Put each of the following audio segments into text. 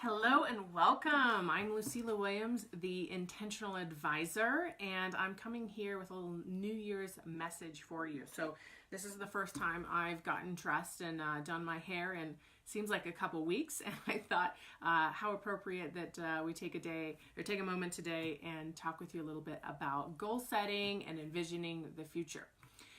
Hello and welcome. I'm Lucila Williams, the Intentional Advisor, and I'm coming here with a little New Year's message for you. So this is the first time I've gotten dressed and done my hair in seems like a couple weeks, and I thought how appropriate that we take a moment today and talk with you a little bit about goal setting and envisioning the future.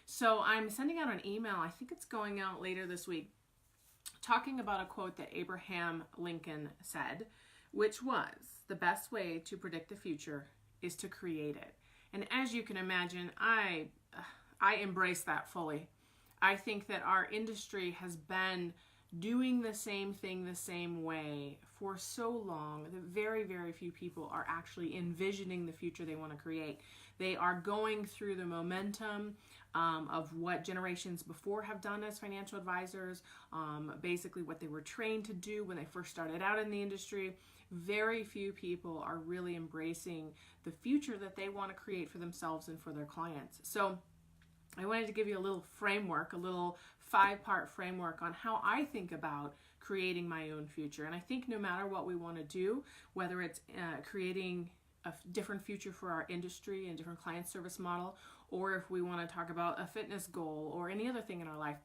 So I'm sending out an email. I think it's going out later this week, talking about a quote that Abraham Lincoln said, which was, "The best way to predict the future is to create it." And as you can imagine, I embrace that fully. I think that our industry has been doing the same thing the same way for so long that very, very few people are actually envisioning the future they want to create. They are going through the momentum of what generations before have done as financial advisors, basically what they were trained to do when they first started out in the industry. Very few people are really embracing the future that they want to create for themselves and for their clients. So I wanted to give you a little framework, a little 5-part framework on how I think about creating my own future. And I think no matter what we want to do, whether it's creating a different future for our industry and different client service model, or if we want to talk about a fitness goal or any other thing in our life,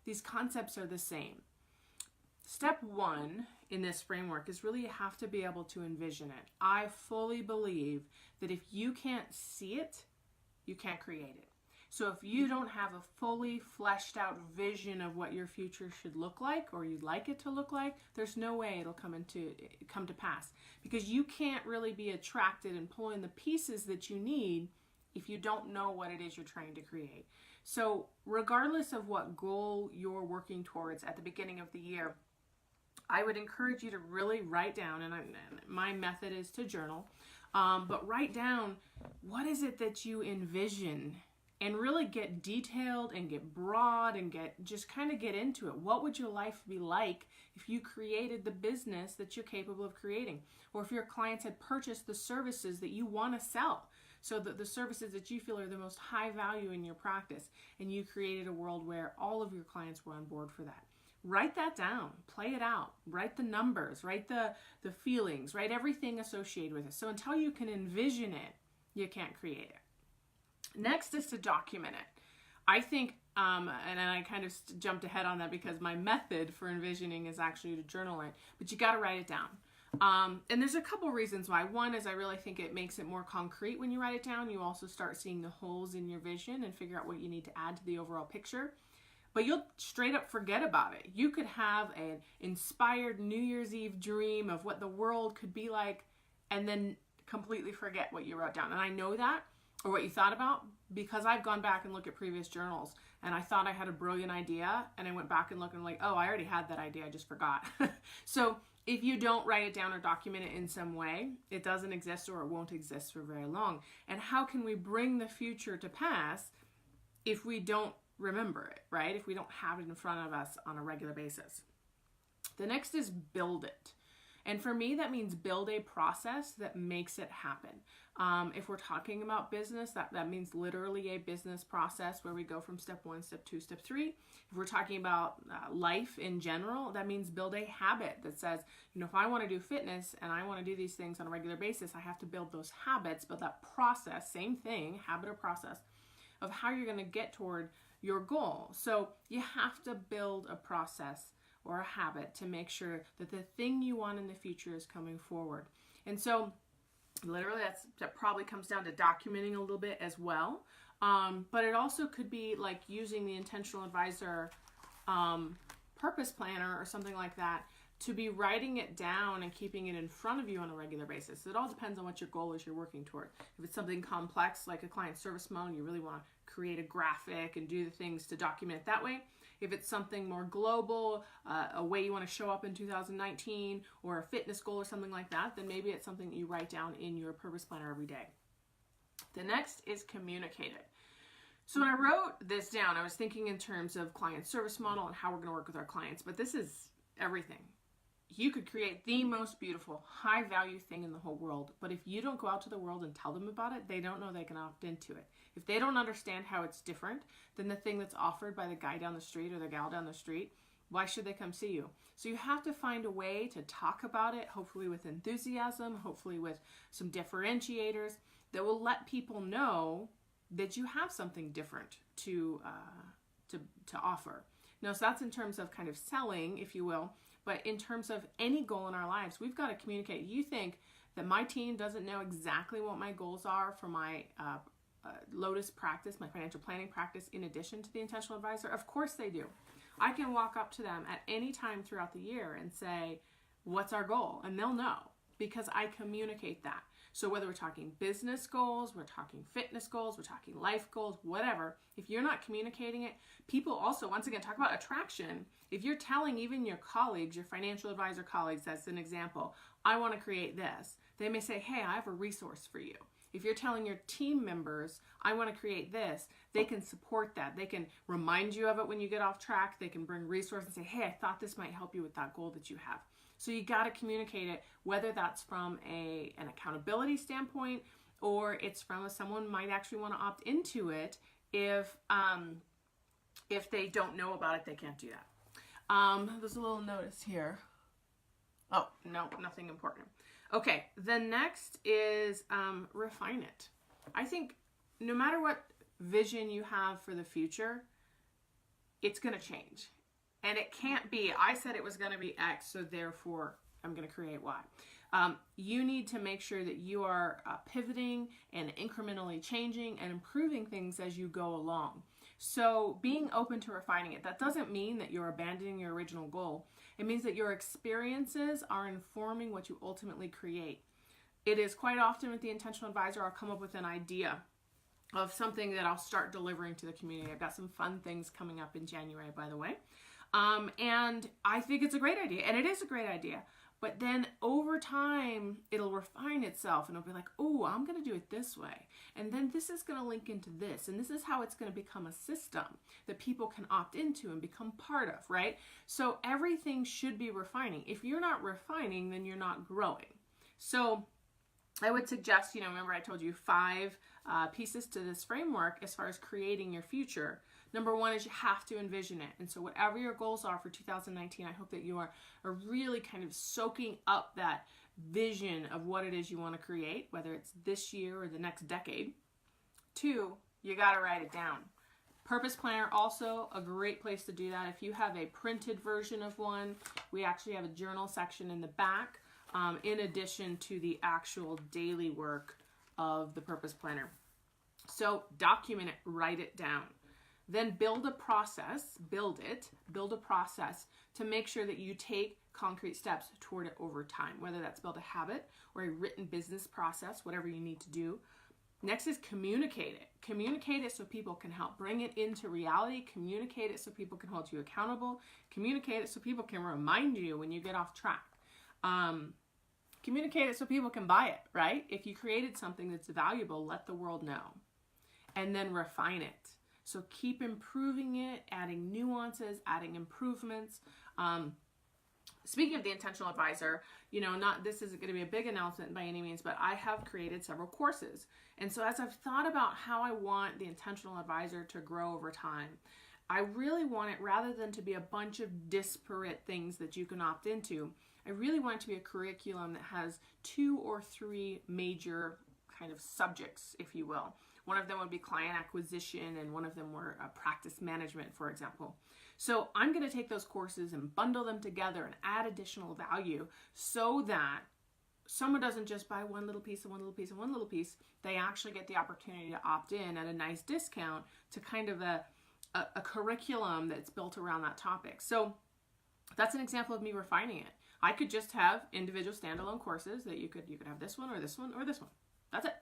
these concepts are the same. Step 1 in this framework is really you have to be able to envision it. I fully believe that if you can't see it, you can't create it. So if you don't have a fully fleshed out vision of what your future should look like or you'd like it to look like, there's no way it'll come to pass, because you can't really be attracted and pull in the pieces that you need if you don't know what it is you're trying to create. So regardless of what goal you're working towards at the beginning of the year, I would encourage you to really write down, and my method is to journal, but write down what is it that you envision, and really get detailed and get broad and just kind of get into it. What would your life be like if you created the business that you're capable of creating? Or if your clients had purchased the services that you want to sell, so that the services that you feel are the most high value in your practice, and you created a world where all of your clients were on board for that. Write that down, play it out, write the numbers, write the feelings, write everything associated with it. So until you can envision it, you can't create it. Next is to document it. I think, and I kind of jumped ahead on that because my method for envisioning is actually to journal it, but you got to write it down. And there's a couple reasons why. One is I really think it makes it more concrete when you write it down. You also start seeing the holes in your vision and figure out what you need to add to the overall picture. But you'll straight up forget about it. You could have an inspired New Year's Eve dream of what the world could be like and then completely forget what you wrote down. And I know that, or what you thought about, because I've gone back and looked at previous journals and I thought I had a brilliant idea and I went back and looked and like, oh, I already had that idea, I just forgot. So if you don't write it down or document it in some way, it doesn't exist or it won't exist for very long. And how can we bring the future to pass if we don't remember it, right? If we don't have it in front of us on a regular basis. The next is build it. And for me, that means build a process that makes it happen. If we're talking about business, that means literally a business process where we go from step 1, step 2, step 3. If we're talking about life in general, that means build a habit that says, if I want to do fitness and I want to do these things on a regular basis, I have to build those habits, but that process, same thing, habit or process, of how you're going to get toward your goal. So you have to build a process or a habit to make sure that the thing you want in the future is coming forward. And so literally that probably comes down to documenting a little bit as well. But it also could be like using the Intentional Advisor purpose planner or something like that to be writing it down and keeping it in front of you on a regular basis. It all depends on what your goal is you're working toward. If it's something complex like a client service model, you really want to create a graphic and do the things to document it that way. If it's something more global, a way you want to show up in 2019, or a fitness goal or something like that, then maybe it's something that you write down in your purpose planner every day. The next is communicate it. So when I wrote this down, I was thinking in terms of client service model and how we're going to work with our clients, but this is everything. You could create the most beautiful, high value thing in the whole world, but if you don't go out to the world and tell them about it, they don't know they can opt into it. If they don't understand how it's different than the thing that's offered by the guy down the street or the gal down the street, Why should they come see you? So you have to find a way to talk about it, hopefully with enthusiasm, hopefully with some differentiators that will let people know that you have something different to offer. Now, so that's in terms of kind of selling, if you will, but in terms of any goal in our lives, we've got to communicate. You think that my team doesn't know exactly what my goals are for my Lotus practice, my financial planning practice, in addition to the Intentional Advisor? Of course they do. I can walk up to them at any time throughout the year and say, what's our goal? And they'll know because I communicate that. So whether we're talking business goals, we're talking fitness goals, we're talking life goals, whatever, if you're not communicating it, people also, once again, talk about attraction. If you're telling even your colleagues, your financial advisor colleagues, as an example, I want to create this, they may say, hey, I have a resource for you. If you're telling your team members, I want to create this, they can support that. They can remind you of it when you get off track. They can bring resources and say, hey, I thought this might help you with that goal that you have. So you got to communicate it, whether that's from an accountability standpoint or it's from someone might actually want to opt into it. If they don't know about it, they can't do that. There's a little notice here. Oh, no, nothing important. Okay, the next is refine it. I think no matter what vision you have for the future, it's going to change. And it can't be, I said it was going to be X, so therefore I'm going to create Y. You need to make sure that you are pivoting and incrementally changing and improving things as you go along. So being open to refining it, that doesn't mean that you're abandoning your original goal. It means that your experiences are informing what you ultimately create. It is quite often with the Intentional Advisor, I'll come up with an idea of something that I'll start delivering to the community. I've got some fun things coming up in January, by the way. And I think it's a great idea, and it is a great idea. But then over time, it'll refine itself, and it'll be like, oh, I'm going to do it this way. And then this is going to link into this, and this is how it's going to become a system that people can opt into and become part of, right? So everything should be refining. If you're not refining, then you're not growing. So I would suggest, remember I told you 5 pieces to this framework as far as creating your future. Number 1 is you have to envision it. And so whatever your goals are for 2019, I hope that you are really kind of soaking up that vision of what it is you want to create, whether it's this year or the next decade. 2, you got to write it down. Purpose Planner, also a great place to do that. If you have a printed version of one, we actually have a journal section in the back, in addition to the actual daily work of the Purpose Planner. So document it, write it down. Then build a process to make sure that you take concrete steps toward it over time, whether that's build a habit or a written business process, whatever you need to do. Next is communicate it. Communicate it so people can help bring it into reality. Communicate it so people can hold you accountable. Communicate it so people can remind you when you get off track. Communicate it so people can buy it, right? If you created something that's valuable, let the world know. And then refine it. So keep improving it, adding nuances, adding improvements. Speaking of the Intentional Advisor, this isn't going to be a big announcement by any means, but I have created several courses. And so as I've thought about how I want the Intentional Advisor to grow over time, I really want it, rather than to be a bunch of disparate things that you can opt into, I really want it to be a curriculum that has 2 or 3 major kind of subjects, if you will. One of them would be client acquisition, and one of them were practice management, for example. So I'm going to take those courses and bundle them together and add additional value so that someone doesn't just buy one little piece and one little piece and one little piece. They actually get the opportunity to opt in at a nice discount to kind of a curriculum that's built around that topic. So that's an example of me refining it. I could just have individual standalone courses that you could have this one or this one or this one. That's it.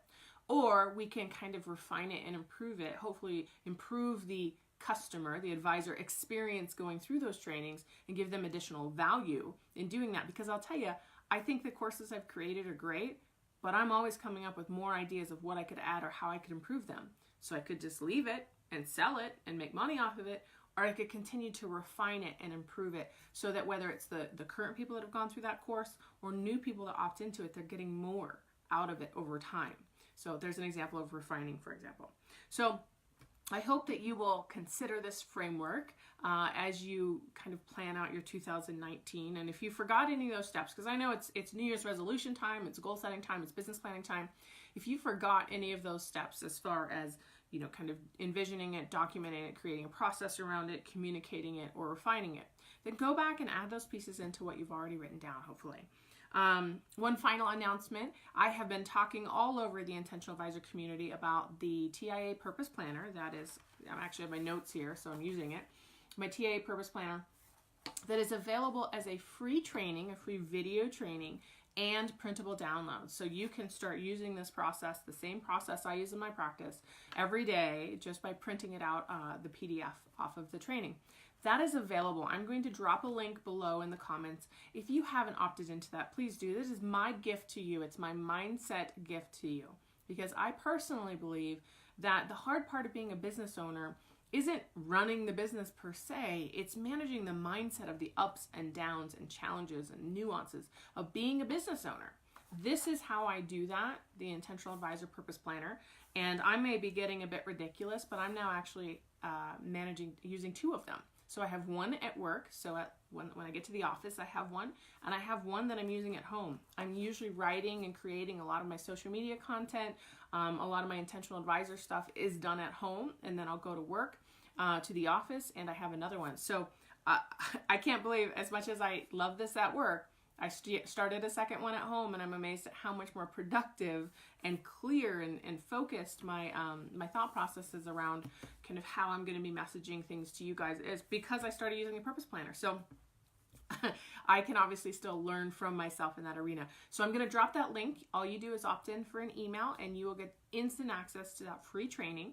Or we can kind of refine it and improve it, hopefully improve the customer, the advisor experience going through those trainings and give them additional value in doing that. Because I'll tell you, I think the courses I've created are great, but I'm always coming up with more ideas of what I could add or how I could improve them. So I could just leave it and sell it and make money off of it, or I could continue to refine it and improve it so that whether it's the current people that have gone through that course or new people that opt into it, they're getting more out of it over time. So there's an example of refining, for example. So I hope that you will consider this framework as you kind of plan out your 2019. And if you forgot any of those steps, because I know it's New Year's resolution time, it's goal setting time, it's business planning time. If you forgot any of those steps as far as, you know, kind of envisioning it, documenting it, creating a process around it, communicating it, or refining it, then go back and add those pieces into what you've already written down, hopefully. One final announcement. I have been talking all over the Intentional Advisor community about the TIA Purpose Planner. That is, I actually have my notes here, so I'm using it. My TIA Purpose Planner that is available as a free training, a free video training, and printable downloads. So you can start using this process, the same process I use in my practice, every day just by printing it out, the PDF off of the training. That is available. I'm going to drop a link below in the comments. If you haven't opted into that, please do. This is my gift to you. It's my mindset gift to you, because I personally believe that the hard part of being a business owner isn't running the business per se. It's managing the mindset of the ups and downs and challenges and nuances of being a business owner. This is how I do that, the Intentional Advisor Purpose Planner. And I may be getting a bit ridiculous, but I'm now actually using two of them. So I have one at work, so when I get to the office, I have one, and I have one that I'm using at home. I'm usually writing and creating a lot of my social media content. A lot of my Intentional Advisor stuff is done at home, and then I'll go to work, to the office, and I have another one. So I can't believe, as much as I love this at work, I started a second one at home, and I'm amazed at how much more productive and clear and focused my my thought processes around kind of how I'm going to be messaging things to you guys is because I started using a purpose planner. So I can obviously still learn from myself in that arena. So I'm going to drop that link. All you do is opt in for an email, and you will get instant access to that free training.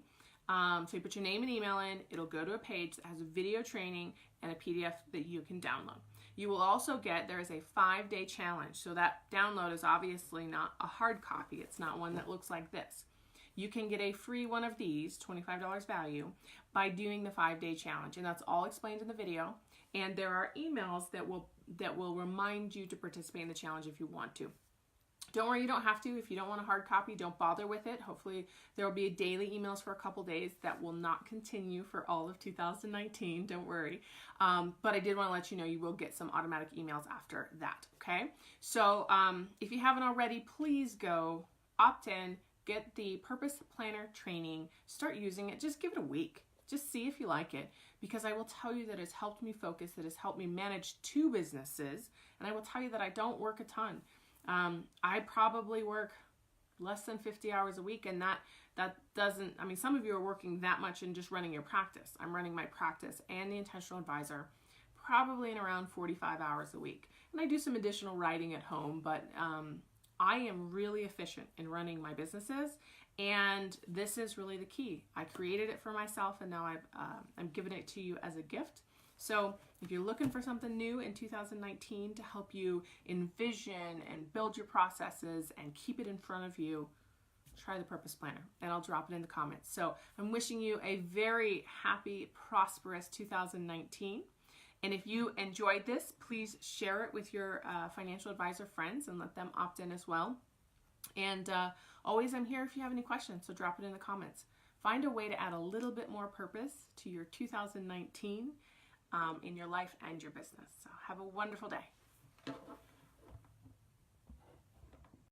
So you put your name and email in, it'll go to a page that has a video training and a PDF that you can download. You will also get, there is a 5-day challenge. So that download is obviously not a hard copy. It's not one that looks like this. You can get a free one of these, $25 value, by doing the 5-day challenge. And that's all explained in the video. And there are emails that will remind you to participate in the challenge if you want to. Don't worry, you don't have to. If you don't want a hard copy, don't bother with it. Hopefully there will be daily emails for a couple days that will not continue for all of 2019. Don't worry. But I did want to let you know you will get some automatic emails after that, okay? So if you haven't already, please go opt in, get the Purpose Planner training, start using it. Just give it a week. Just see if you like it, because I will tell you that it's helped me focus, that it's helped me manage 2 businesses, and I will tell you that I don't work a ton. I probably work less than 50 hours a week, and that doesn't, I mean, some of you are working that much in just running your practice. I'm running my practice and the Intentional Advisor probably in around 45 hours a week. And I do some additional writing at home, but I am really efficient in running my businesses, and this is really the key. I created it for myself, and now I'm giving it to you as a gift. So if you're looking for something new in 2019 to help you envision and build your processes and keep it in front of you, try the Purpose Planner, and I'll drop it in the comments. So I'm wishing you a very happy, prosperous 2019. And if you enjoyed this, please share it with your financial advisor friends and let them opt in as well. And always, I'm here if you have any questions, so drop it in the comments. Find a way to add a little bit more purpose to your 2019 in your life and your business. So have a wonderful day.